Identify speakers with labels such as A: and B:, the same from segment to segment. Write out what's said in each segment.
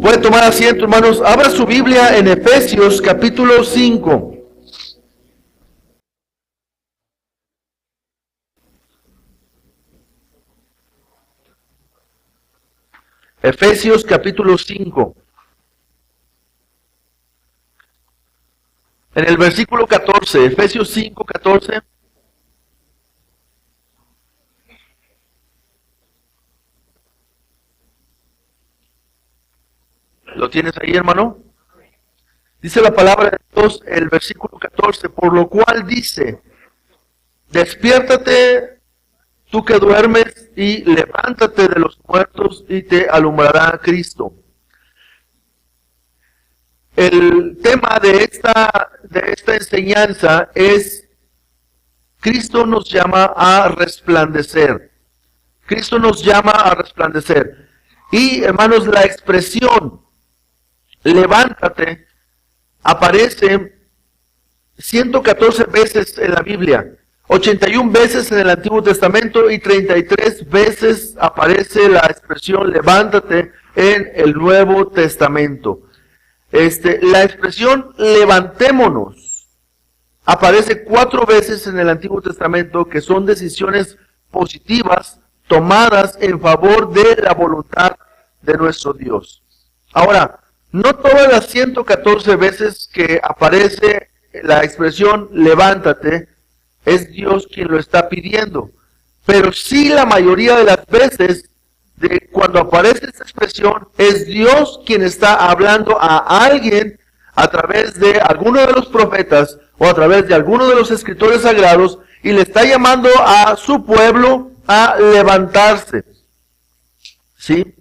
A: Puede tomar asiento, hermanos. Abra su Biblia en Efesios capítulo 5. Efesios capítulo 5. En el versículo 14, Efesios 5, 14. ¿Lo tienes ahí, hermano? Dice la palabra de Dios, el versículo 14, por lo cual dice, despiértate tú que duermes y levántate de los muertos y te alumbrará Cristo. El tema de esta enseñanza es, Cristo nos llama a resplandecer. Cristo nos llama a resplandecer. Y hermanos, la expresión levántate aparece 114 veces en la Biblia, 81 veces en el Antiguo Testamento y 33 veces aparece la expresión levántate en el Nuevo Testamento. La expresión levantémonos aparece 4 veces en el Antiguo Testamento, que son decisiones positivas tomadas en favor de la voluntad de nuestro Dios. Ahora, no todas las 114 veces que aparece la expresión levántate es Dios quien lo está pidiendo, pero sí la mayoría de las veces cuando aparece esta expresión es Dios quien está hablando a alguien a través de alguno de los profetas o a través de alguno de los escritores sagrados y le está llamando a su pueblo a levantarse. ¿Sí?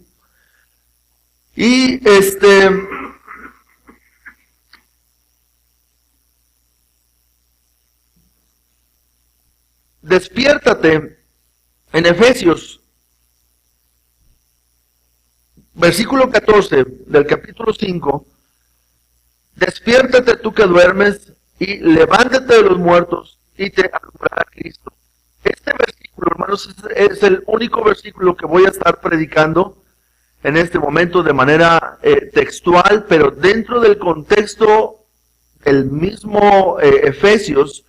A: Y despiértate en Efesios, versículo 14 del capítulo 5, despiértate tú que duermes y levántate de los muertos y te alumbrará Cristo. Este versículo, hermanos, es el único versículo que voy a estar predicando en este momento de manera textual, pero dentro del contexto del mismo Efesios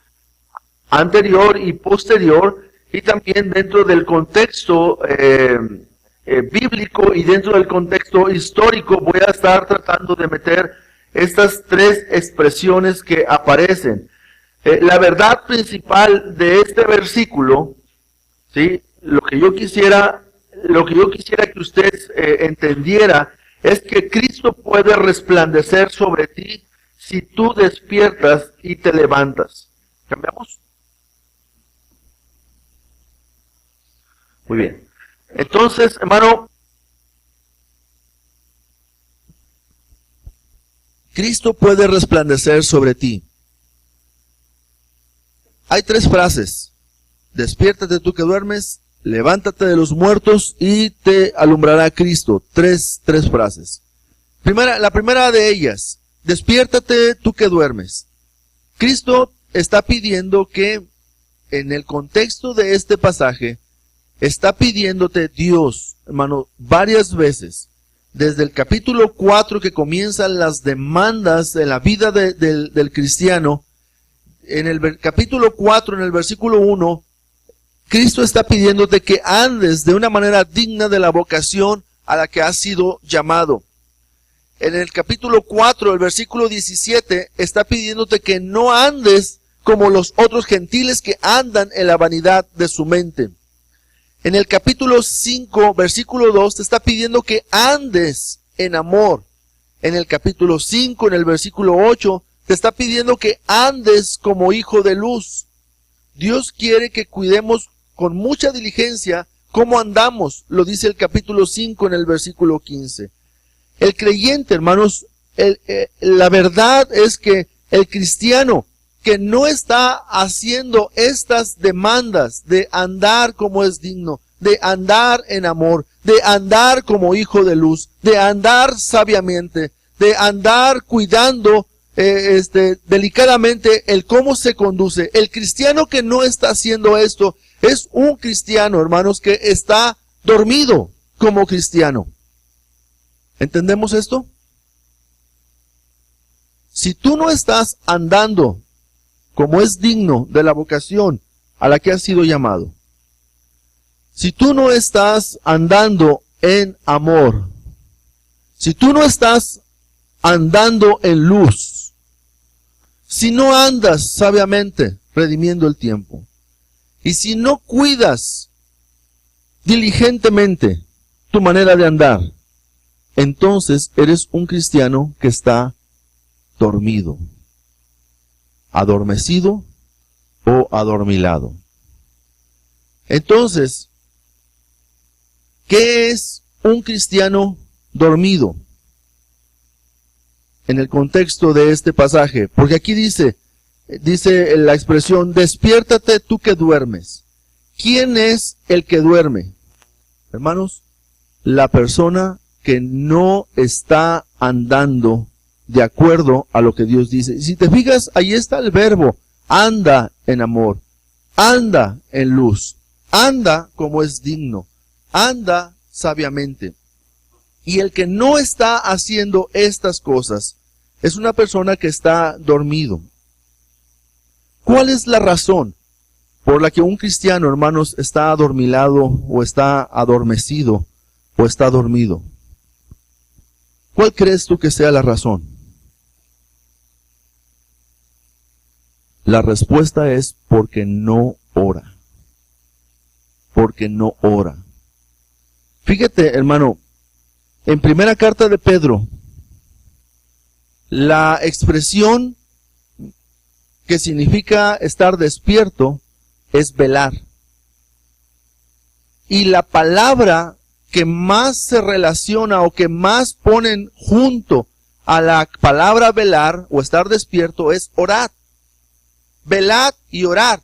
A: anterior y posterior, y también dentro del contexto bíblico y dentro del contexto histórico, voy a estar tratando de meter estas 3 expresiones que aparecen. La verdad principal de este versículo, ¿sí? Lo que yo quisiera que usted entendiera es que Cristo puede resplandecer sobre ti si tú despiertas y te levantas. ¿Cambiamos? Muy bien. Entonces, hermano, Cristo puede resplandecer sobre ti. Hay 3 frases. Despiértate tú que duermes, levántate de los muertos y te alumbrará Cristo. 3 frases. La primera de ellas, despiértate tú que duermes. Cristo está pidiendo que, en el contexto de este pasaje, está pidiéndote Dios, hermano, varias veces, desde el capítulo 4 que comienzan las demandas de la vida del cristiano. En el capítulo 4, en el versículo 1, Cristo está pidiéndote que andes de una manera digna de la vocación a la que has sido llamado. En el capítulo 4, el versículo 17, está pidiéndote que no andes como los otros gentiles que andan en la vanidad de su mente. En el capítulo 5, versículo 2, te está pidiendo que andes en amor. En el capítulo 5, en el versículo 8, te está pidiendo que andes como hijo de luz. Dios quiere que cuidemos con mucha diligencia cómo andamos, lo dice el capítulo 5 en el versículo 15. El creyente, hermanos, la verdad es que el cristiano que no está haciendo estas demandas de andar como es digno, de andar en amor, de andar como hijo de luz, de andar sabiamente, de andar cuidando delicadamente el cómo se conduce. El cristiano que no está haciendo esto es un cristiano, hermanos, que está dormido como cristiano. ¿Entendemos esto? Si tú no estás andando como es digno de la vocación a la que has sido llamado, si tú no estás andando en amor, si tú no estás andando en luz, si no andas sabiamente redimiendo el tiempo, y si no cuidas diligentemente tu manera de andar, entonces eres un cristiano que está dormido, adormecido o adormilado. Entonces, ¿qué es un cristiano dormido? En el contexto de este pasaje, porque aquí dice la expresión, despiértate tú que duermes. ¿Quién es el que duerme? Hermanos, la persona que no está andando de acuerdo a lo que Dios dice. Si te fijas, ahí está el verbo, anda en amor, anda en luz, anda como es digno, anda sabiamente. Y el que no está haciendo estas cosas es una persona que está dormido. ¿Cuál es la razón por la que un cristiano, hermanos, está adormilado o está adormecido o está dormido? ¿Cuál crees tú que sea la razón? La respuesta es porque no ora. Porque no ora. Fíjate, hermano, en primera carta de Pedro, la expresión que significa estar despierto es velar. Y la palabra que más se relaciona o que más ponen junto a la palabra velar o estar despierto es orad. Velad y orad.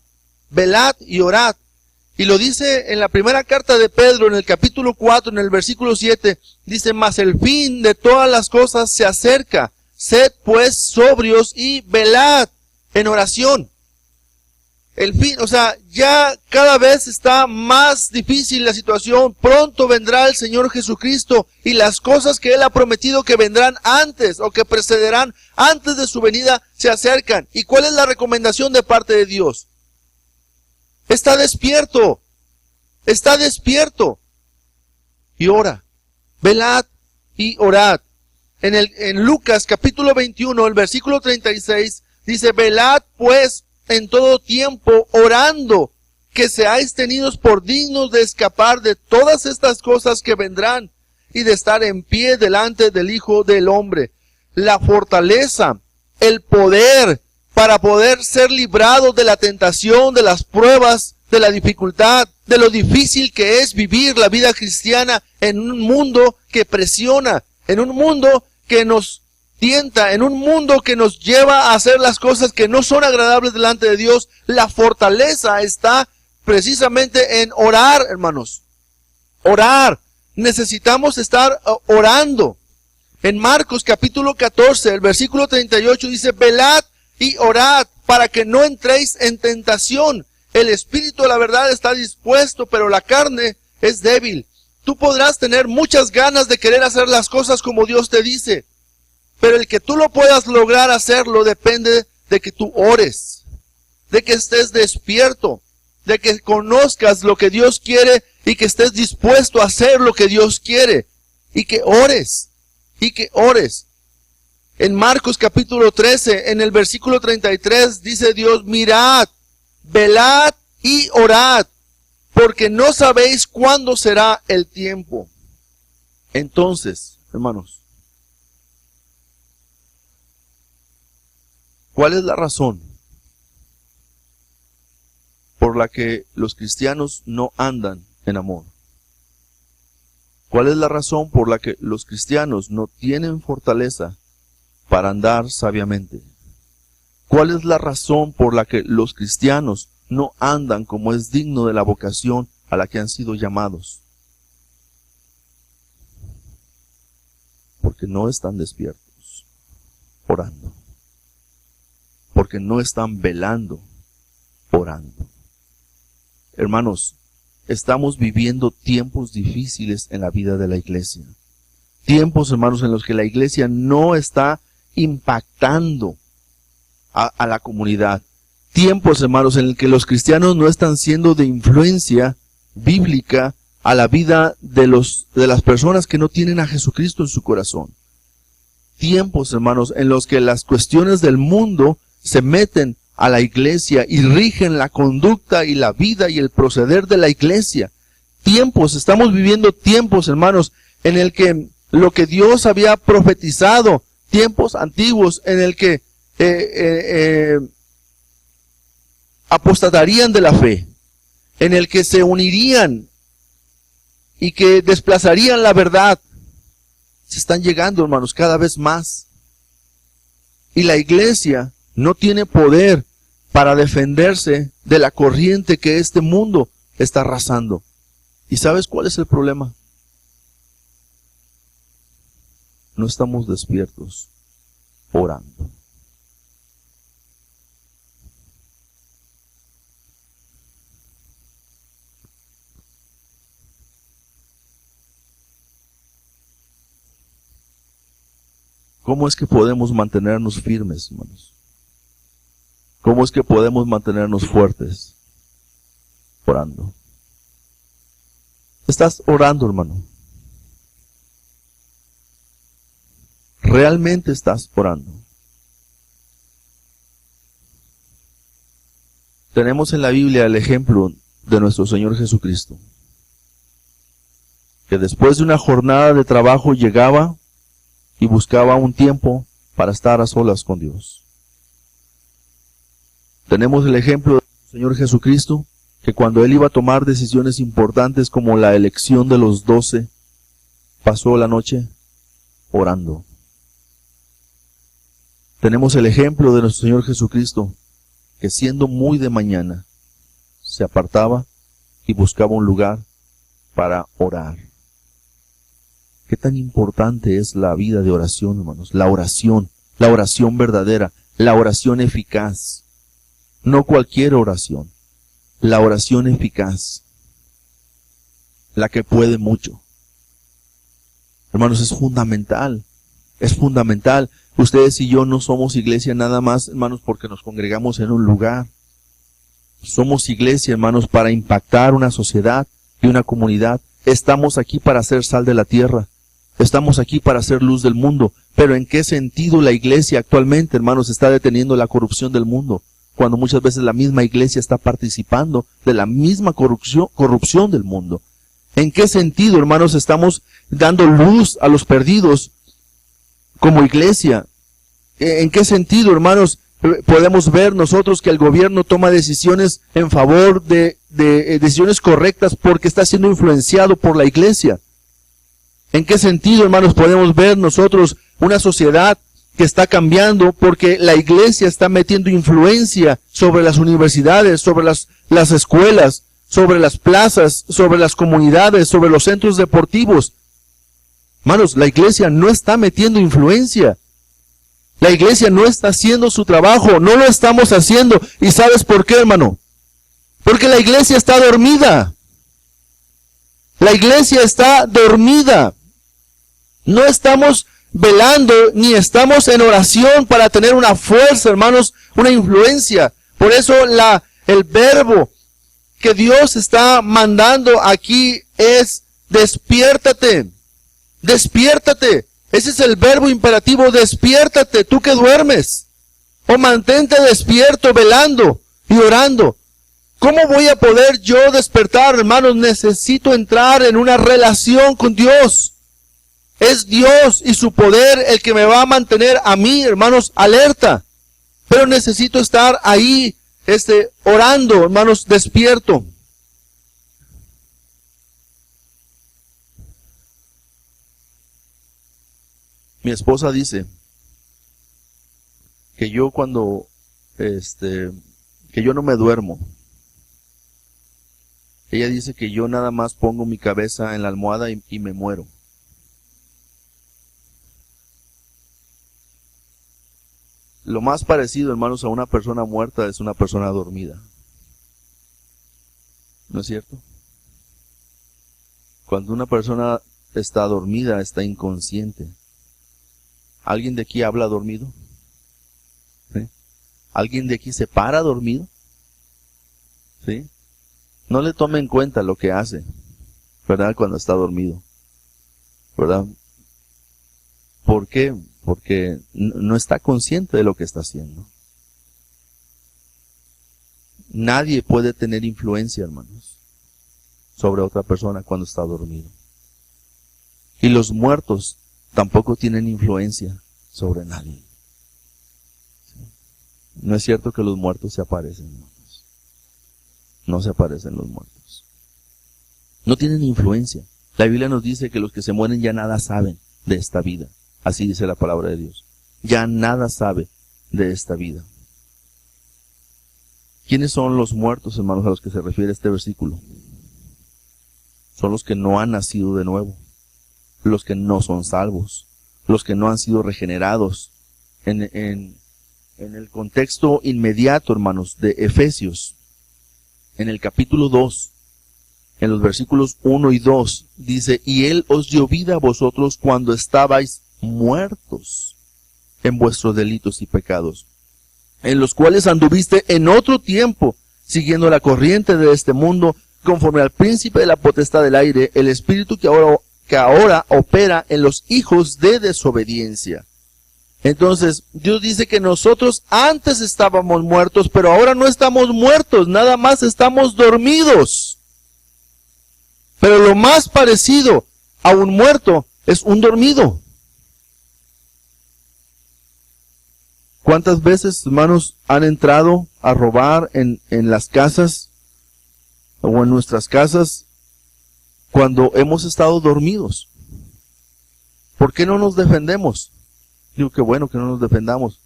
A: Velad y orad. Y lo dice en la primera carta de Pedro, en el capítulo 4, en el versículo 7, dice, mas el fin de todas las cosas se acerca. Sed pues sobrios y velad en oración. El fin, o sea, ya cada vez está más difícil la situación. Pronto vendrá el Señor Jesucristo y las cosas que Él ha prometido que vendrán antes o que precederán antes de su venida se acercan. ¿Y cuál es la recomendación de parte de Dios? Está despierto. Está despierto. Y ora. Velad y orad. En Lucas capítulo 21, el versículo 36, dice, velad pues en todo tiempo, orando, que seáis tenidos por dignos de escapar de todas estas cosas que vendrán, y de estar en pie delante del Hijo del Hombre. La fortaleza, el poder, para poder ser librados de la tentación, de las pruebas, de la dificultad, de lo difícil que es vivir la vida cristiana en un mundo que presiona, en un mundo que nos tienta, en un mundo que nos lleva a hacer las cosas que no son agradables delante de Dios. La fortaleza está precisamente en orar, hermanos. Orar. Necesitamos estar orando. En Marcos capítulo 14, el versículo 38 dice, velad y orad para que no entréis en tentación. El espíritu, la verdad, está dispuesto, pero la carne es débil. Tú podrás tener muchas ganas de querer hacer las cosas como Dios te dice, pero el que tú lo puedas lograr hacerlo depende de que tú ores, de que estés despierto, de que conozcas lo que Dios quiere y que estés dispuesto a hacer lo que Dios quiere, y que ores, En Marcos capítulo 13, en el versículo 33, dice Dios, mirad, velad y orad, porque no sabéis cuándo será el tiempo. Entonces, hermanos, ¿cuál es la razón por la que los cristianos no andan en amor? ¿Cuál es la razón por la que los cristianos no tienen fortaleza para andar sabiamente? ¿Cuál es la razón por la que los cristianos no andan como es digno de la vocación a la que han sido llamados? Porque no están despiertos, orando. Porque no están velando, orando. Hermanos, estamos viviendo tiempos difíciles en la vida de la iglesia. Tiempos, hermanos, en los que la iglesia no está impactando a la comunidad. Tiempos, hermanos, en el que los cristianos no están siendo de influencia bíblica a la vida de las personas que no tienen a Jesucristo en su corazón. Tiempos, hermanos, en los que las cuestiones del mundo se meten a la iglesia y rigen la conducta y la vida y el proceder de la iglesia. Tiempos, estamos viviendo tiempos, hermanos, en el que lo que Dios había profetizado, tiempos antiguos en el que apostatarían de la fe, en el que se unirían y que desplazarían la verdad, se están llegando, hermanos, cada vez más. Y la iglesia no tiene poder para defenderse de la corriente que este mundo está arrasando. ¿Y sabes cuál es el problema? No estamos despiertos orando. ¿Cómo es que podemos mantenernos firmes, hermanos? ¿Cómo es que podemos mantenernos fuertes? Orando. ¿Estás orando, hermano? ¿Realmente estás orando? Tenemos en la Biblia el ejemplo de nuestro Señor Jesucristo, que después de una jornada de trabajo llegaba y buscaba un tiempo para estar a solas con Dios. Tenemos el ejemplo del Señor Jesucristo, que cuando Él iba a tomar decisiones importantes como la elección de los 12, pasó la noche orando. Tenemos el ejemplo de nuestro Señor Jesucristo, que siendo muy de mañana, se apartaba y buscaba un lugar para orar. ¿Qué tan importante es la vida de oración, hermanos? La oración verdadera, la oración eficaz. No cualquier oración, la oración eficaz, la que puede mucho. Hermanos, es fundamental. Ustedes y yo no somos iglesia nada más, hermanos, porque nos congregamos en un lugar. Somos iglesia, hermanos, para impactar una sociedad y una comunidad. Estamos aquí para ser sal de la tierra. Estamos aquí para ser luz del mundo. Pero ¿en qué sentido la iglesia actualmente, hermanos, está deteniendo la corrupción del mundo? Cuando muchas veces la misma iglesia está participando de la misma corrupción del mundo. ¿En qué sentido, hermanos, estamos dando luz a los perdidos como iglesia? ¿En qué sentido, hermanos, podemos ver nosotros que el gobierno toma decisiones en favor de decisiones correctas porque está siendo influenciado por la iglesia? ¿En qué sentido, hermanos, podemos ver nosotros una sociedad que está cambiando porque la iglesia está metiendo influencia sobre las universidades, sobre las escuelas, sobre las plazas, sobre las comunidades, sobre los centros deportivos? Hermanos, la iglesia no está metiendo influencia. La iglesia no está haciendo su trabajo, no lo estamos haciendo. ¿Y sabes por qué, hermano? Porque la iglesia está dormida. La iglesia está dormida. No estamos velando ni estamos en oración para tener una fuerza, hermanos, una influencia. Por eso el verbo que Dios está mandando aquí es despiértate. Despiértate. Ese es el verbo imperativo, despiértate, tú que duermes. O mantente despierto, velando y orando. ¿Cómo voy a poder yo despertar, hermanos? Necesito entrar en una relación con Dios. Es Dios y su poder el que me va a mantener a mí, hermanos, alerta. Pero necesito estar ahí, orando, hermanos, despierto. Mi esposa dice que yo cuando, que yo no me duermo. Ella dice que yo nada más pongo mi cabeza en la almohada y me muero. Lo más parecido, hermanos, a una persona muerta es una persona dormida. ¿No es cierto? Cuando una persona está dormida, está inconsciente. ¿Alguien de aquí habla dormido? ¿Sí? ¿Alguien de aquí se para dormido? ¿Sí? No le tome en cuenta lo que hace, ¿verdad? Cuando está dormido, ¿verdad? ¿Por qué? Porque no está consciente de lo que está haciendo. Nadie puede tener influencia, hermanos, sobre otra persona cuando está dormido. Y los muertos tampoco tienen influencia sobre nadie. No es cierto que los muertos se aparecen, hermanos. No se aparecen los muertos. No tienen influencia. La Biblia nos dice que los que se mueren ya nada saben de esta vida. Así dice la palabra de Dios. Ya nada sabe de esta vida. ¿Quiénes son los muertos, hermanos, a los que se refiere este versículo? Son los que no han nacido de nuevo, los que no son salvos, los que no han sido regenerados. En el contexto inmediato, hermanos, de Efesios, en el capítulo 2, en los versículos 1 y 2, dice: y Él os dio vida a vosotros cuando estabais muertos en vuestros delitos y pecados, en los cuales anduviste en otro tiempo, siguiendo la corriente de este mundo, conforme al príncipe de la potestad del aire, el espíritu que ahora opera en los hijos de desobediencia. Entonces, Dios dice que nosotros antes estábamos muertos, pero ahora no estamos muertos, nada más estamos dormidos. Pero lo más parecido a un muerto es un dormido. ¿Cuántas veces, hermanos, han entrado a robar en las casas o en nuestras casas cuando hemos estado dormidos? ¿Por qué no nos defendemos? Digo, qué bueno que no nos defendamos.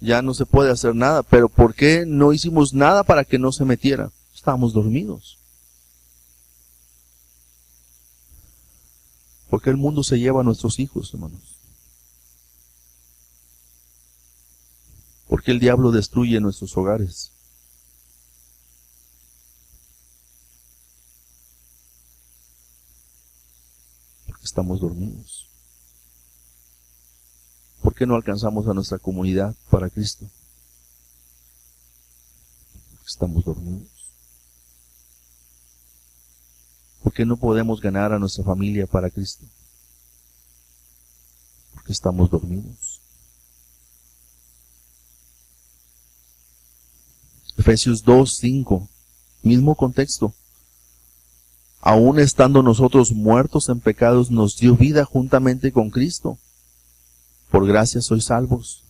A: Ya no se puede hacer nada, pero ¿por qué no hicimos nada para que no se metiera? Estábamos dormidos. ¿Por qué el mundo se lleva a nuestros hijos, hermanos? ¿Por qué el diablo destruye nuestros hogares? Porque estamos dormidos. ¿Por qué no alcanzamos a nuestra comunidad para Cristo? Porque estamos dormidos. ¿Por qué no podemos ganar a nuestra familia para Cristo? Porque estamos dormidos. Efesios 2:5, mismo contexto. Aún estando nosotros muertos en pecados, nos dio vida juntamente con Cristo. Por gracia sois salvos.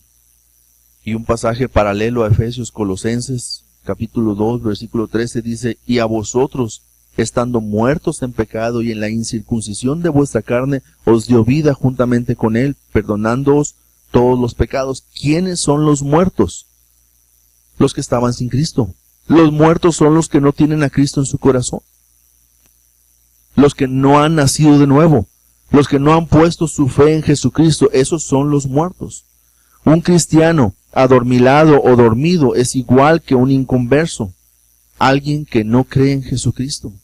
A: Y un pasaje paralelo a Efesios, Colosenses, capítulo 2, versículo 13, dice: y a vosotros, estando muertos en pecado y en la incircuncisión de vuestra carne, os dio vida juntamente con Él, perdonándoos todos los pecados. ¿Quiénes son los muertos? Los que estaban sin Cristo. Los muertos son los que no tienen a Cristo en su corazón. Los que no han nacido de nuevo. Los que no han puesto su fe en Jesucristo. Esos son los muertos. Un cristiano adormilado o dormido es igual que un inconverso. Alguien que no cree en Jesucristo.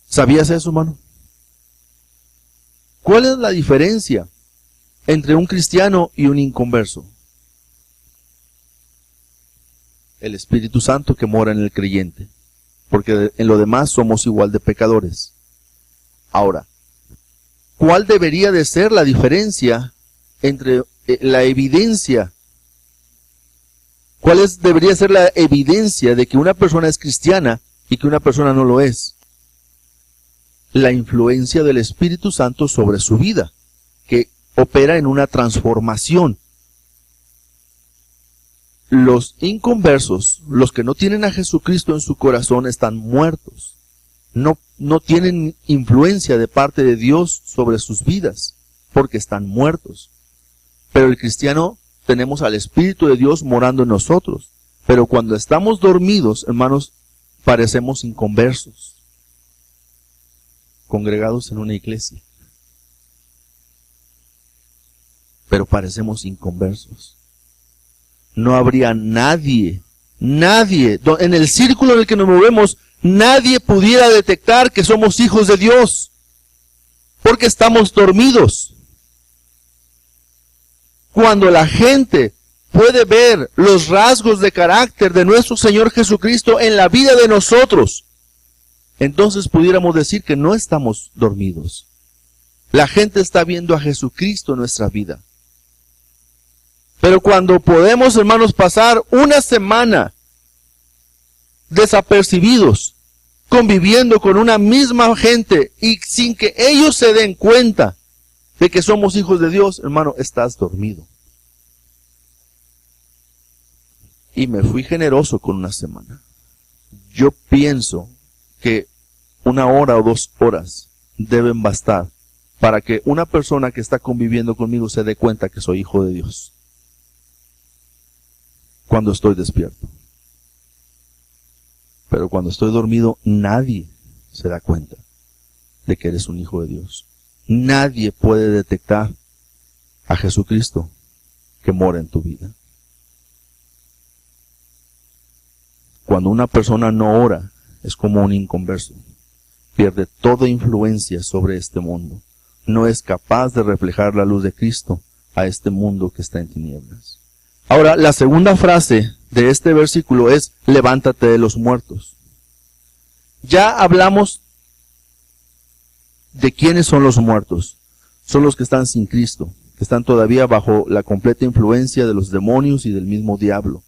A: ¿Sabías eso, hermano? ¿Cuál es la diferencia entre un cristiano y un inconverso? El Espíritu Santo que mora en el creyente, porque en lo demás somos igual de pecadores. Ahora, ¿cuál debería de ser la diferencia entre la evidencia? Debería ser la evidencia de que una persona es cristiana y que una persona no lo es? La influencia del Espíritu Santo sobre su vida, que opera en una transformación. Los inconversos, los que no tienen a Jesucristo en su corazón, están muertos. No tienen influencia de parte de Dios sobre sus vidas, porque están muertos. Pero el cristiano, tenemos al Espíritu de Dios morando en nosotros. Pero cuando estamos dormidos, hermanos, parecemos inconversos, congregados en una iglesia. Pero parecemos inconversos. No habría nadie, en el círculo en el que nos movemos, nadie pudiera detectar que somos hijos de Dios. Porque estamos dormidos. Cuando la gente puede ver los rasgos de carácter de nuestro Señor Jesucristo en la vida de nosotros, entonces pudiéramos decir que no estamos dormidos. La gente está viendo a Jesucristo en nuestra vida. Pero cuando podemos, hermanos, pasar una semana desapercibidos, conviviendo con una misma gente y sin que ellos se den cuenta de que somos hijos de Dios, hermano, estás dormido. Y me fui generoso con una semana. Yo pienso que 1 hora o 2 horas deben bastar para que una persona que está conviviendo conmigo se dé cuenta que soy hijo de Dios. Cuando estoy despierto. Pero cuando estoy dormido, nadie se da cuenta de que eres un hijo de Dios. Nadie puede detectar a Jesucristo que mora en tu vida. Cuando una persona no ora, es como un inconverso. Pierde toda influencia sobre este mundo. No es capaz de reflejar la luz de Cristo a este mundo que está en tinieblas. Ahora, la segunda frase de este versículo es: levántate de los muertos. Ya hablamos de quiénes son los muertos. Son los que están sin Cristo, que están todavía bajo la completa influencia de los demonios y del mismo diablo.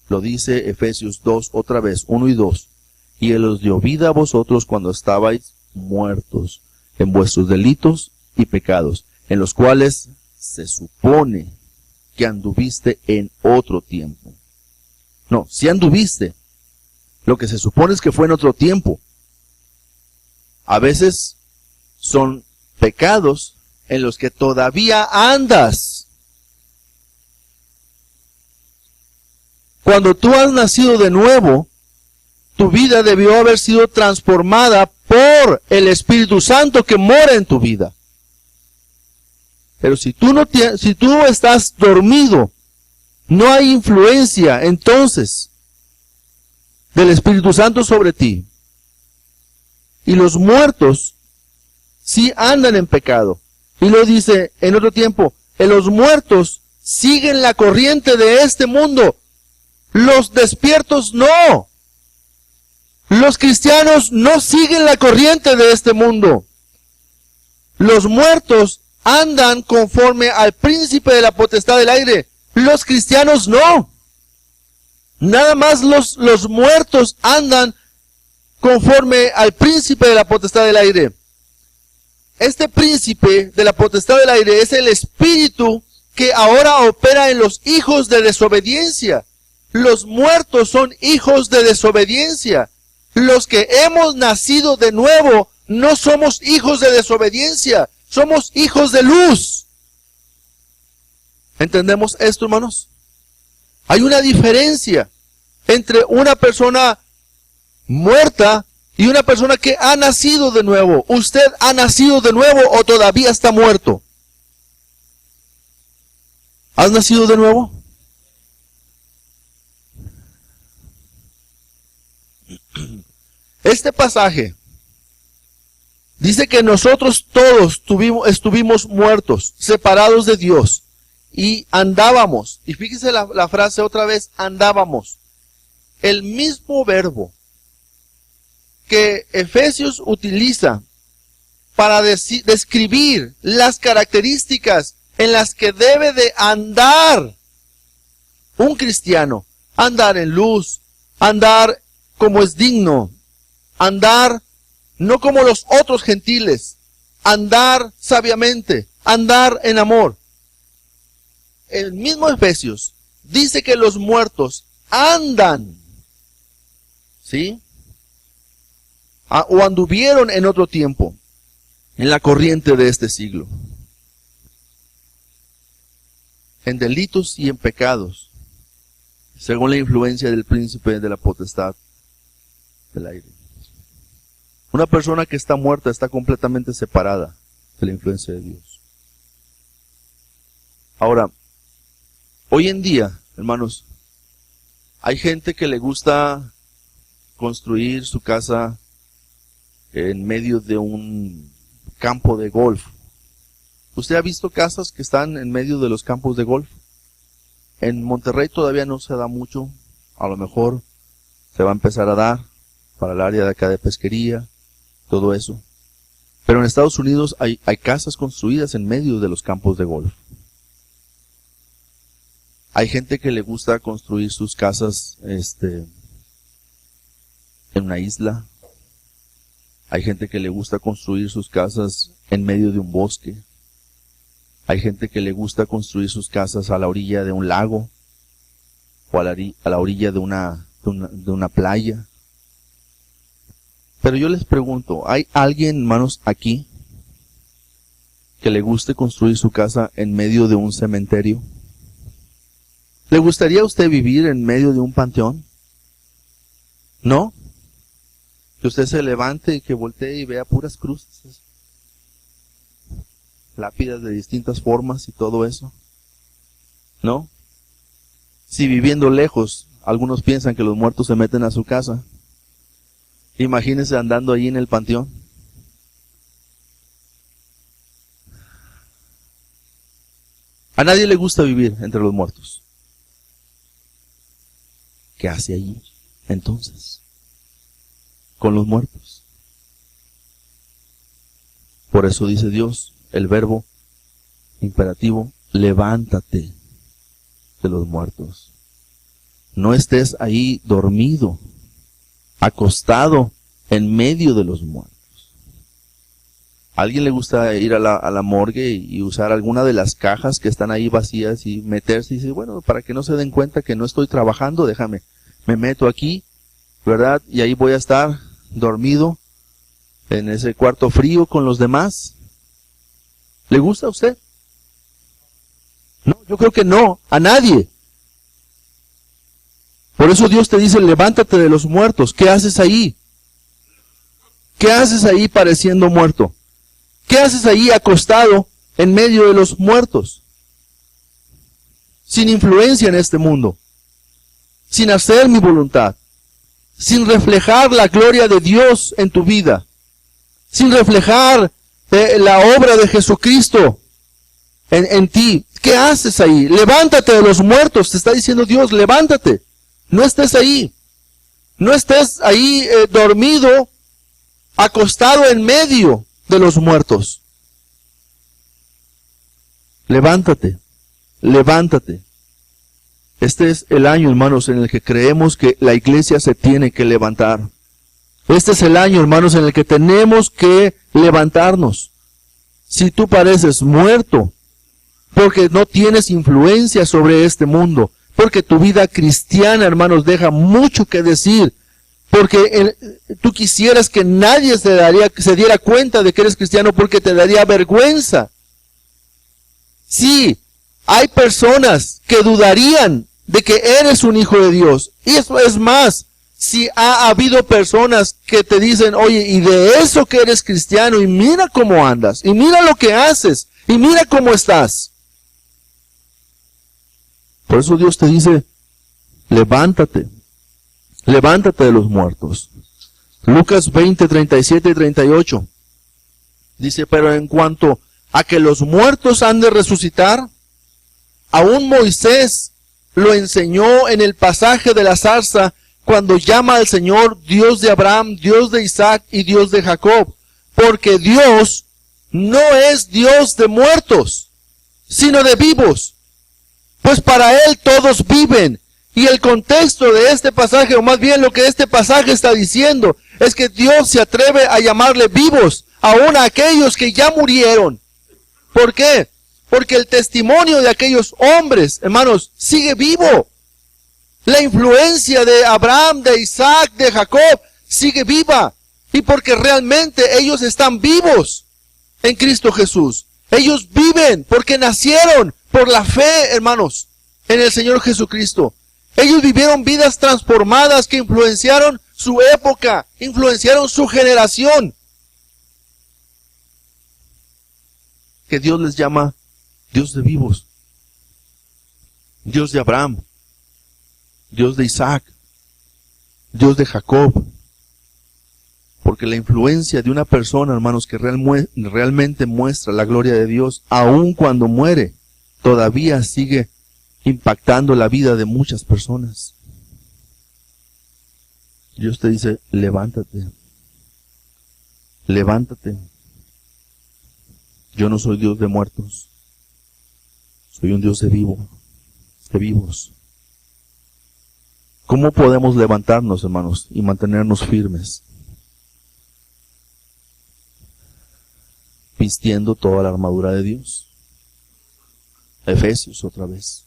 A: Lo dice Efesios 2 otra vez, 1 y 2. Y Él os dio vida a vosotros cuando estabais muertos en vuestros delitos y pecados, en los cuales se supone que anduviste en otro tiempo. No, si anduviste, lo que se supone es que fue en otro tiempo. A veces son pecados en los que todavía andas. Cuando tú has nacido de nuevo, tu vida debió haber sido transformada por el Espíritu Santo que mora en tu vida. Pero si tú estás dormido, no hay influencia entonces del Espíritu Santo sobre ti. Y los muertos sí andan en pecado. Y lo dice en otro tiempo: los muertos siguen la corriente de este mundo. Los despiertos no. Los cristianos no siguen la corriente de este mundo. Los muertos andan conforme al príncipe de la potestad del aire. Los cristianos no. Nada más los muertos andan conforme al príncipe de la potestad del aire. Este príncipe de la potestad del aire es el espíritu que ahora opera en los hijos de desobediencia. Los muertos son hijos de desobediencia. Los que hemos nacido de nuevo no somos hijos de desobediencia, somos hijos de luz. ¿Entendemos esto, hermanos? Hay una diferencia entre una persona muerta y una persona que ha nacido de nuevo. ¿Usted ha nacido de nuevo o todavía está muerto? ¿Has nacido de nuevo? Este pasaje dice que nosotros todos estuvimos muertos, separados de Dios, y andábamos. Y fíjese la frase otra vez: andábamos. El mismo verbo que Efesios utiliza para describir las características en las que debe de andar un cristiano. Andar en luz, andar como es digno, andar no como los otros gentiles, andar sabiamente, andar en amor. El mismo Efesios dice que los muertos andan, ¿sí? O anduvieron en otro tiempo, en la corriente de este siglo, en delitos y en pecados, según la influencia del príncipe de la potestad del aire. Una persona que está muerta está completamente separada de la influencia de Dios. Ahora, hoy en día, hermanos, hay gente que le gusta construir su casa en medio de un campo de golf. ¿Usted ha visto casas que están en medio de los campos de golf? En Monterrey todavía no se da mucho. A lo mejor se va a empezar a dar para el área de acá de pesquería, todo eso. Pero en Estados Unidos hay casas construidas en medio de los campos de golf. Hay gente que le gusta construir sus casas en una isla. Hay gente que le gusta construir sus casas en medio de un bosque. Hay gente que le gusta construir sus casas a la orilla de un lago o a la orilla de una playa. Pero yo les pregunto, ¿hay alguien, hermanos, aquí que le guste construir su casa en medio de un cementerio? ¿Le gustaría a usted vivir en medio de un panteón? ¿No? Que usted se levante y que voltee y vea puras cruces, lápidas de distintas formas y todo eso. ¿No? Si viviendo lejos, algunos piensan que los muertos se meten a su casa, imagínense andando allí en el panteón. A nadie le gusta vivir entre los muertos. ¿Qué hace allí entonces con los muertos? Por eso dice Dios, el verbo imperativo, levántate de los muertos. No estés ahí dormido, acostado en medio de los muertos. ¿A alguien le gusta ir a la morgue y usar alguna de las cajas que están ahí vacías y meterse y decir, bueno, para que no se den cuenta que no estoy trabajando, me meto aquí, ¿verdad? Y ahí voy a estar dormido en ese cuarto frío con los demás. ¿Le gusta a usted? No, yo creo que no, a nadie. Por eso Dios te dice, levántate de los muertos. ¿Qué haces ahí? ¿Qué haces ahí pareciendo muerto? ¿Qué haces ahí acostado en medio de los muertos? Sin influencia en este mundo. Sin hacer mi voluntad. Sin reflejar la gloria de Dios en tu vida. Sin reflejar la obra de Jesucristo en ti. ¿Qué haces ahí? Levántate de los muertos. Te está diciendo Dios, levántate. No estés ahí. No estés ahí dormido, acostado en medio de los muertos. Levántate, levántate. Este es el año, hermanos, en el que creemos que la iglesia se tiene que levantar. Este es el año, hermanos, en el que tenemos que levantarnos. Si tú pareces muerto, porque no tienes influencia sobre este mundo, porque tu vida cristiana, hermanos, deja mucho que decir, porque tú quisieras que nadie se diera cuenta de que eres cristiano porque te daría vergüenza. Sí, hay personas que dudarían de que eres un hijo de Dios. Y eso es más, si ha habido personas que te dicen, oye, y de eso que eres cristiano, y mira cómo andas, y mira lo que haces, y mira cómo estás. Por eso Dios te dice, levántate, levántate de los muertos. Lucas 20, 37 y 38. Dice, pero en cuanto a que los muertos han de resucitar, aún Moisés lo enseñó en el pasaje de la zarza, cuando llama al Señor Dios de Abraham, Dios de Isaac y Dios de Jacob. Porque Dios no es Dios de muertos, sino de vivos. Pues para Él todos viven. Y el contexto de este pasaje, o más bien lo que este pasaje está diciendo, es que Dios se atreve a llamarle vivos, aún a aquellos que ya murieron. ¿Por qué? Porque el testimonio de aquellos hombres, hermanos, sigue vivo. La influencia de Abraham, de Isaac, de Jacob, sigue viva. Y porque realmente ellos están vivos en Cristo Jesús. Ellos viven porque nacieron por la fe, hermanos, en el Señor Jesucristo. Ellos vivieron vidas transformadas que influenciaron su época, influenciaron su generación. Que Dios les llama Dios de vivos, Dios de Abraham, Dios de Isaac, Dios de Jacob. Porque la influencia de una persona, hermanos, que realmente muestra la gloria de Dios, aun cuando muere, todavía sigue impactando la vida de muchas personas. Dios te dice, levántate. Levántate. Yo no soy Dios de muertos. Soy un Dios de vivos. ¿Cómo podemos levantarnos, hermanos, y mantenernos firmes? Vistiendo toda la armadura de Dios. Efesios otra vez.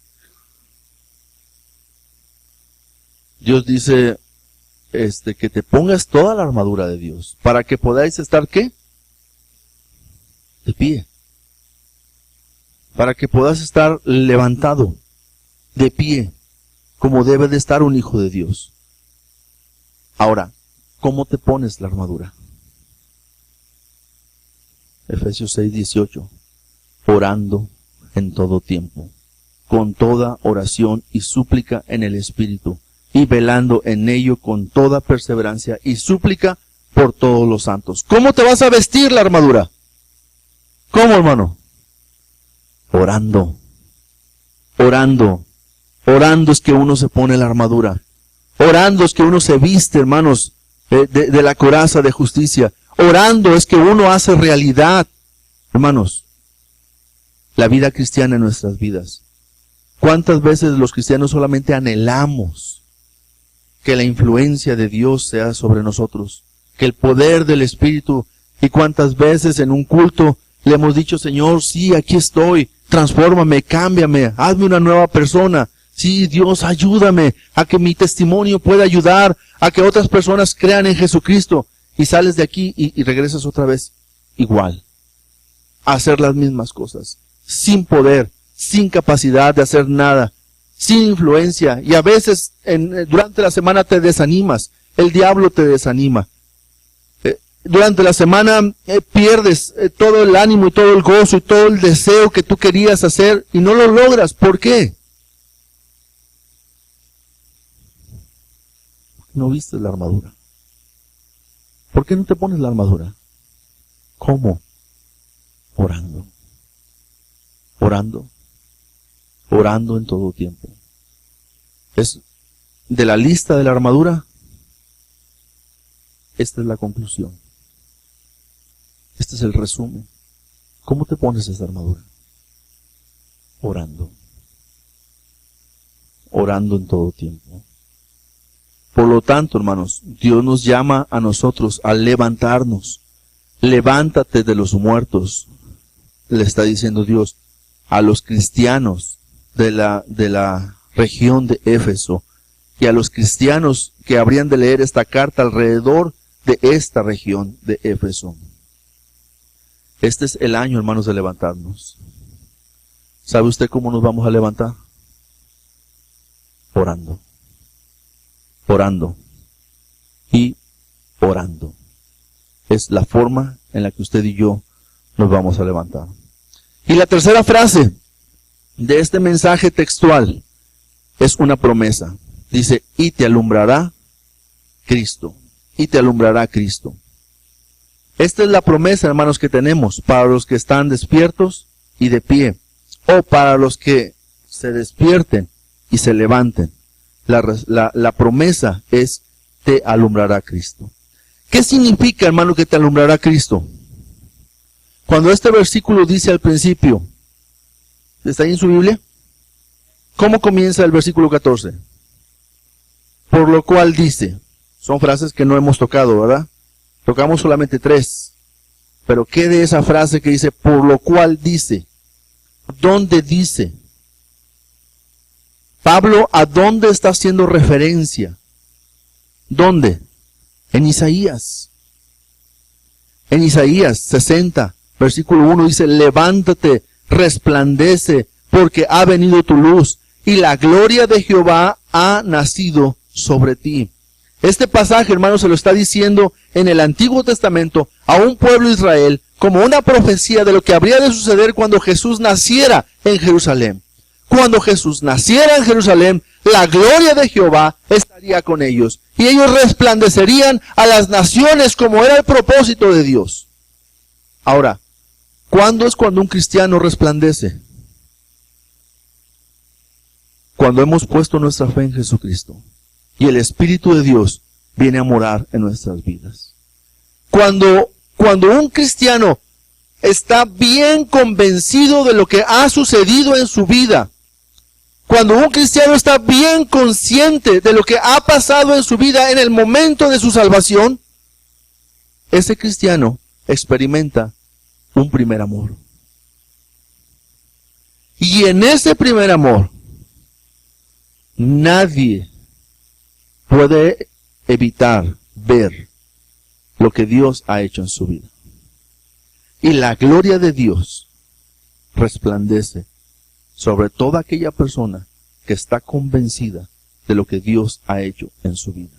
A: Dios dice que te pongas toda la armadura de Dios para que podáis estar ¿qué? De pie. Para que puedas estar levantado, de pie, como debe de estar un hijo de Dios. Ahora, ¿cómo te pones la armadura? Efesios 6:18, orando en todo tiempo, con toda oración y súplica en el Espíritu, y velando en ello con toda perseverancia y súplica por todos los santos. ¿Cómo te vas a vestir la armadura? ¿Cómo, hermano? Orando. Orando es que uno se pone la armadura. Orando es que uno se viste, hermanos, de la coraza de justicia. Orando es que uno hace realidad, hermanos, la vida cristiana en nuestras vidas. ¿Cuántas veces los cristianos solamente anhelamos que la influencia de Dios sea sobre nosotros? Que el poder del Espíritu, y cuántas veces en un culto le hemos dicho, Señor, sí, aquí estoy, transfórmame, cámbiame, hazme una nueva persona. Sí, Dios, ayúdame a que mi testimonio pueda ayudar a que otras personas crean en Jesucristo. Y sales de aquí y regresas otra vez igual, a hacer las mismas cosas, sin poder, sin capacidad de hacer nada, sin influencia. Y a veces durante la semana te desanimas, el diablo te desanima. Durante la semana pierdes todo el ánimo y todo el gozo y todo el deseo que tú querías hacer y no lo logras. ¿Por qué? No vistes la armadura. ¿Por qué no te pones la armadura? ¿Cómo? Orando. Orando en todo tiempo. Es de la lista de la armadura. Esta es la conclusión. Este es el resumen. ¿Cómo te pones esa armadura? Orando. Orando en todo tiempo. Por lo tanto, hermanos, Dios nos llama a nosotros a levantarnos. Levántate de los muertos, le está diciendo Dios a los cristianos de la región de Éfeso y a los cristianos que habrían de leer esta carta alrededor de esta región de Éfeso. Este es el año, hermanos, de levantarnos. ¿Sabe usted cómo nos vamos a levantar? Orando. Orando y orando. Es la forma en la que usted y yo nos vamos a levantar. Y la tercera frase de este mensaje textual es una promesa. Dice, y te alumbrará Cristo. Y te alumbrará Cristo. Esta es la promesa, hermanos, que tenemos para los que están despiertos y de pie, o para los que se despierten y se levanten. La promesa es, te alumbrará Cristo. ¿Qué significa, hermano, que te alumbrará Cristo? Cuando este versículo dice al principio, ¿está ahí en su Biblia? ¿Cómo comienza el versículo 14? Por lo cual dice, son frases que no hemos tocado, ¿verdad? Tocamos solamente 3. Pero ¿qué de esa frase que dice, por lo cual dice? ¿Dónde dice? Pablo, ¿a dónde está haciendo referencia? ¿Dónde? En Isaías. En Isaías 60, versículo 1 dice, levántate, resplandece, porque ha venido tu luz, y la gloria de Jehová ha nacido sobre ti. Este pasaje, hermanos, se lo está diciendo en el Antiguo Testamento a un pueblo de Israel como una profecía de lo que habría de suceder cuando Jesús naciera en Jerusalén. Cuando Jesús naciera en Jerusalén, la gloria de Jehová estaría con ellos. y ellos resplandecerían a las naciones como era el propósito de Dios. Ahora, ¿cuándo es cuando un cristiano resplandece? Cuando hemos puesto nuestra fe en Jesucristo y el Espíritu de Dios viene a morar en nuestras vidas. Cuando un cristiano está bien convencido de lo que ha sucedido en su vida, cuando un cristiano está bien consciente de lo que ha pasado en su vida en el momento de su salvación, ese cristiano experimenta un primer amor. Y en ese primer amor, nadie puede evitar ver lo que Dios ha hecho en su vida. Y la gloria de Dios resplandece sobre toda aquella persona que está convencida de lo que Dios ha hecho en su vida.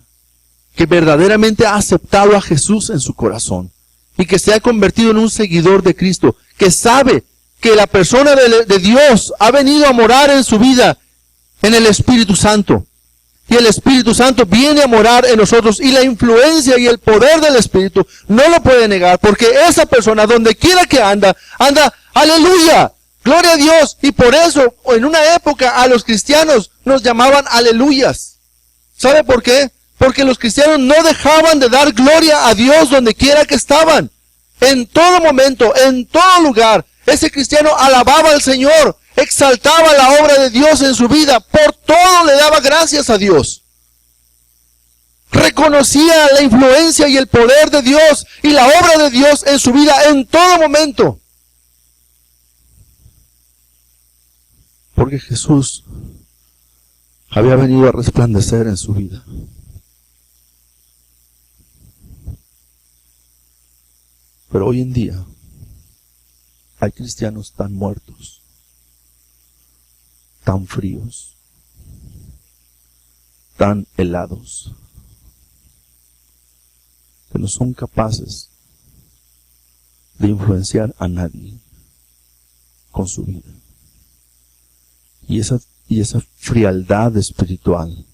A: Que verdaderamente ha aceptado a Jesús en su corazón y que se ha convertido en un seguidor de Cristo, que sabe que la persona de Dios ha venido a morar en su vida en el Espíritu Santo. Y el Espíritu Santo viene a morar en nosotros, y la influencia y el poder del Espíritu no lo puede negar, porque esa persona, donde quiera que anda, aleluya, gloria a Dios. Y por eso, en una época, a los cristianos nos llamaban aleluyas. ¿Sabe por qué? Porque los cristianos no dejaban de dar gloria a Dios donde quiera que estaban. En todo momento, en todo lugar, ese cristiano alababa al Señor, exaltaba la obra de Dios en su vida, por todo le daba gracias a Dios. Reconocía la influencia y el poder de Dios y la obra de Dios en su vida en todo momento. Porque Jesús había venido a resplandecer en su vida. Pero hoy en día hay cristianos tan muertos, tan fríos, tan helados, que no son capaces de influenciar a nadie con su vida. Y esa frialdad espiritual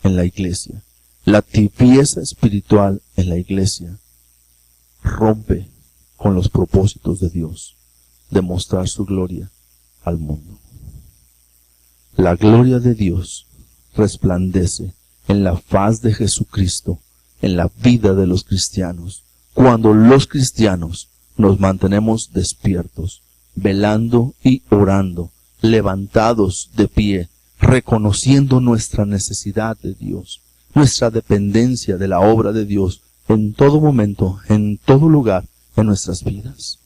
A: en la iglesia, la tibieza espiritual en la iglesia, rompe con los propósitos de Dios de mostrar su gloria al mundo. La gloria de Dios resplandece en la faz de Jesucristo, en la vida de los cristianos, cuando los cristianos nos mantenemos despiertos, velando y orando, levantados de pie, reconociendo nuestra necesidad de Dios, nuestra dependencia de la obra de Dios en todo momento, en todo lugar en nuestras vidas.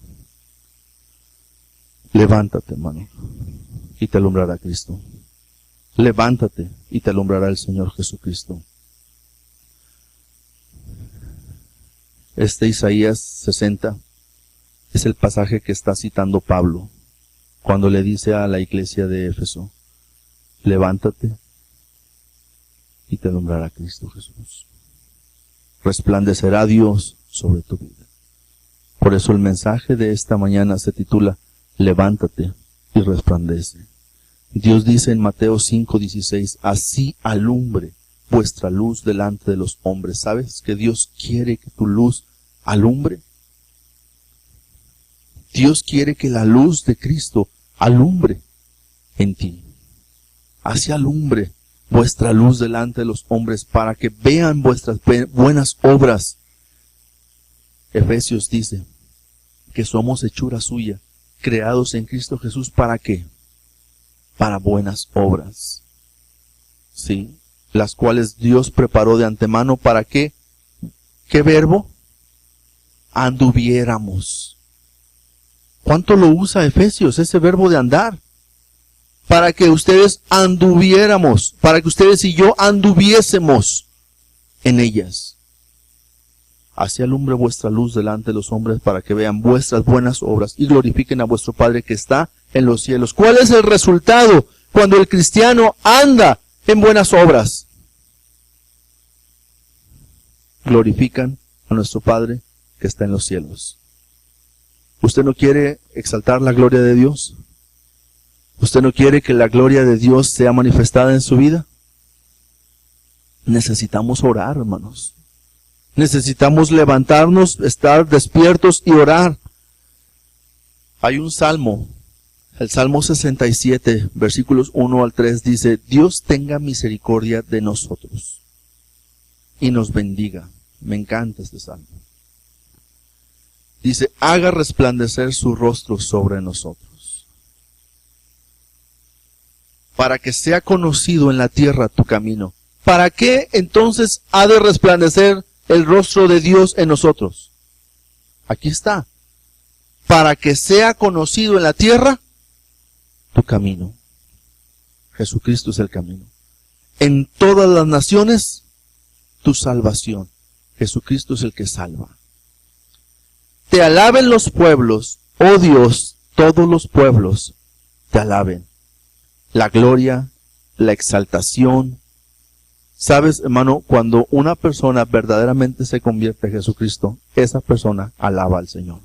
A: Levántate, hermano, y te alumbrará Cristo. Levántate y te alumbrará el Señor Jesucristo. Isaías 60 es el pasaje que está citando Pablo cuando le dice a la iglesia de Éfeso: levántate y te alumbrará Cristo Jesús. Resplandecerá Dios sobre tu vida. Por eso el mensaje de esta mañana se titula: levántate y resplandece. Dios dice en Mateo 5:16, así alumbre vuestra luz delante de los hombres. ¿Sabes que Dios quiere que tu luz alumbre? Dios quiere que la luz de Cristo alumbre en ti. Así alumbre vuestra luz delante de los hombres para que vean vuestras buenas obras. Efesios dice que somos hechura suya, creados en Cristo Jesús. ¿Para qué? Para buenas obras. Sí, las cuales Dios preparó de antemano para que, ¿qué verbo? Anduviéramos. ¿Cuánto lo usa Efesios, ese verbo de andar? Para que ustedes anduviéramos, para que ustedes y yo anduviésemos en ellas. Así alumbre vuestra luz delante de los hombres para que vean vuestras buenas obras y glorifiquen a vuestro Padre que está en los cielos. ¿Cuál es el resultado cuando el cristiano anda en buenas obras? Glorifican a nuestro Padre que está en los cielos. ¿Usted no quiere exaltar la gloria de Dios? ¿Usted no quiere que la gloria de Dios sea manifestada en su vida? necesitamos orar, hermanos. Necesitamos levantarnos, estar despiertos y orar. Hay un salmo, el Salmo 67, versículos 1 al 3, dice: Dios tenga misericordia de nosotros y nos bendiga. Me encanta este salmo. Dice: haga resplandecer su rostro sobre nosotros, para que sea conocido en la tierra tu camino. ¿Para qué entonces ha de resplandecer el rostro de Dios en nosotros? Aquí está. Para que sea conocido en la tierra tu camino. Jesucristo es el camino. En todas las naciones tu salvación. Jesucristo es el que salva. Te alaben los pueblos, oh Dios, todos los pueblos te alaben. La gloria, la exaltación. Sabes, hermano, cuando una persona verdaderamente se convierte a Jesucristo, esa persona alaba al Señor.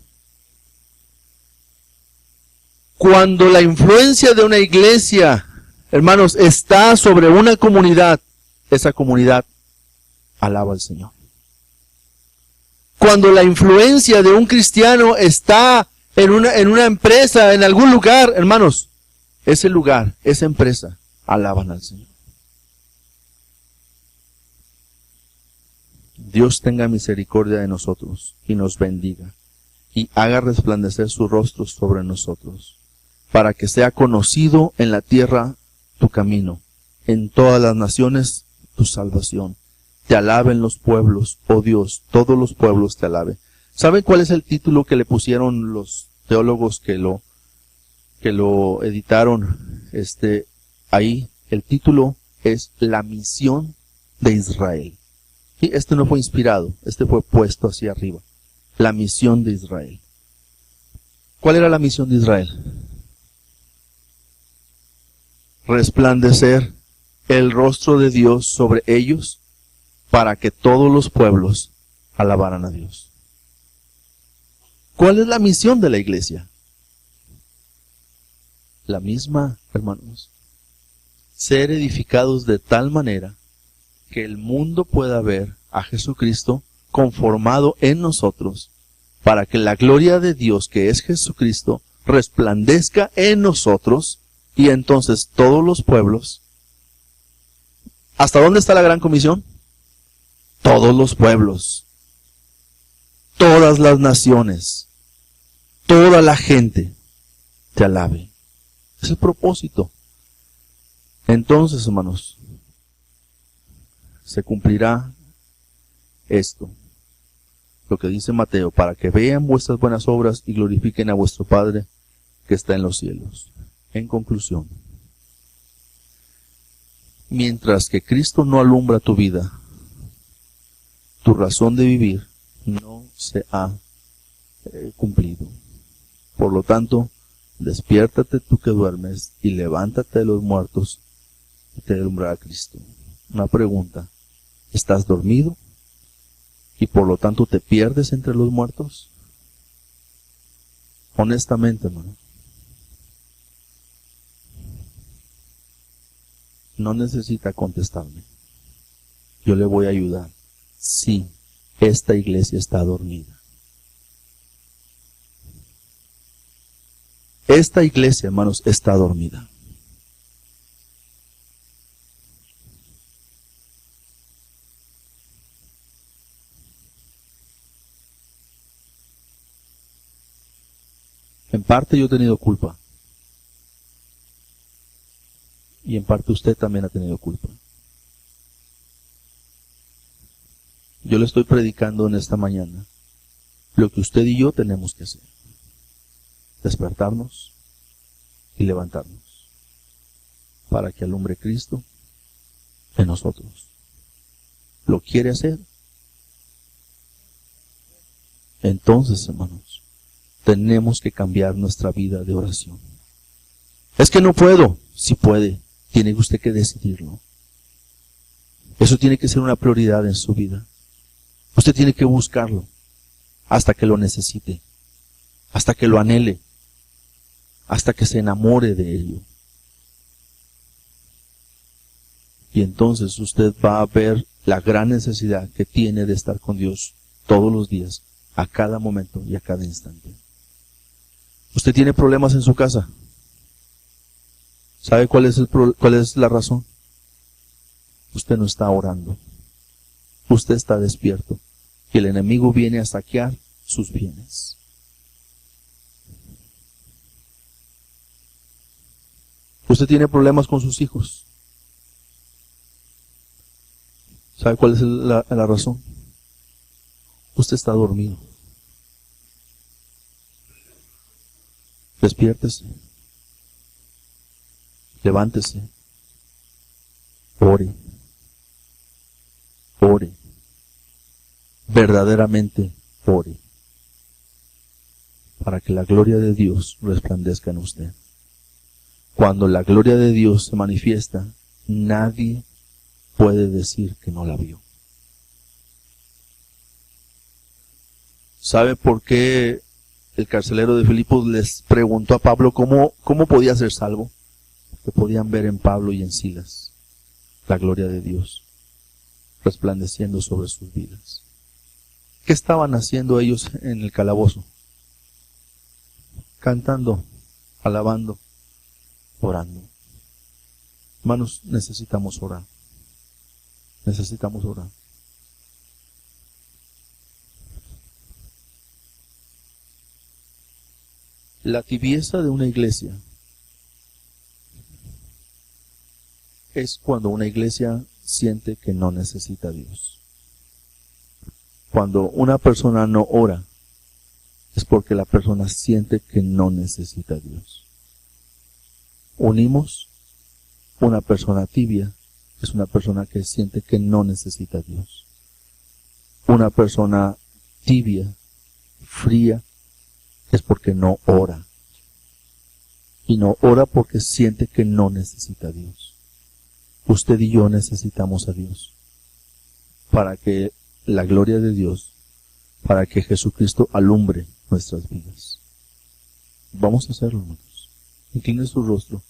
A: Cuando la influencia de una iglesia, hermanos, está sobre una comunidad, esa comunidad alaba al Señor. Cuando la influencia de un cristiano está en una empresa, en algún lugar, hermanos, ese lugar, esa empresa, alaban al Señor. Dios tenga misericordia de nosotros y nos bendiga y haga resplandecer su rostro sobre nosotros, para que sea conocido en la tierra tu camino, en todas las naciones tu salvación. Te alaben los pueblos, oh Dios, todos los pueblos te alaben. ¿Saben cuál es el título que le pusieron los teólogos que lo editaron? Ahí el título es La misión de Israel. Y este no fue inspirado, este fue puesto hacia arriba. La misión de Israel. ¿Cuál era la misión de Israel? Resplandecer el rostro de Dios sobre ellos para que todos los pueblos alabaran a Dios. ¿Cuál es la misión de la iglesia? La misma, hermanos. Ser edificados de tal manera que el mundo pueda ver a Jesucristo conformado en nosotros, para que la gloria de Dios, que es Jesucristo, resplandezca en nosotros, y entonces todos los pueblos. ¿Hasta dónde está la gran comisión? Todos los pueblos, todas las naciones, toda la gente te alabe. Es el propósito. Entonces, hermanos, se cumplirá esto, lo que dice Mateo, para que vean vuestras buenas obras y glorifiquen a vuestro Padre que está en los cielos. En conclusión, mientras que Cristo no alumbra tu vida, tu razón de vivir no se ha cumplido. Por lo tanto, despiértate tú que duermes y levántate de los muertos y te alumbrará Cristo. Una pregunta: ¿estás dormido y por lo tanto te pierdes entre los muertos? Honestamente, hermano, no necesita contestarme. Yo le voy a ayudar. Sí, esta iglesia está dormida. Esta iglesia, hermanos, está dormida. En parte yo he tenido culpa. Y en parte usted también ha tenido culpa. Yo le estoy predicando en esta mañana lo que usted y yo tenemos que hacer. Despertarnos y levantarnos para que alumbre Cristo en nosotros. ¿Lo quiere hacer? Entonces, hermanos, tenemos que cambiar nuestra vida de oración. Es que no puedo. Si puede, tiene usted que decidirlo. Eso tiene que ser una prioridad en su vida. Usted tiene que buscarlo hasta que lo necesite, hasta que lo anhele, hasta que se enamore de ello. Y entonces usted va a ver la gran necesidad que tiene de estar con Dios todos los días, a cada momento y a cada instante. ¿Usted tiene problemas en su casa? ¿Sabe cuál es la razón? Usted no está orando. Usted está despierto. Y el enemigo viene a saquear sus bienes. Usted tiene problemas con sus hijos. ¿Sabe cuál es la razón? Usted está dormido. Despiértese. Levántese. Ore. Ore. Verdaderamente ore. Para que la gloria de Dios resplandezca en usted. Cuando la gloria de Dios se manifiesta, nadie puede decir que no la vio. ¿Sabe por qué el carcelero de Filipos les preguntó a Pablo cómo podía ser salvo? Que podían ver en Pablo y en Silas la gloria de Dios resplandeciendo sobre sus vidas. ¿Qué estaban haciendo ellos en el calabozo? Cantando, alabando, orando. Hermanos, necesitamos orar. Necesitamos orar. La tibieza de una iglesia es cuando una iglesia siente que no necesita a Dios. Cuando una persona no ora, es porque la persona siente que no necesita a Dios. Unimos, una persona tibia es una persona que siente que no necesita a Dios. Una persona tibia, fría, es porque no ora. Y no ora porque siente que no necesita a Dios. Usted y yo necesitamos a Dios para que la gloria de Dios, para que Jesucristo alumbre nuestras vidas. Vamos a hacerlo, hermanos. Incline su rostro.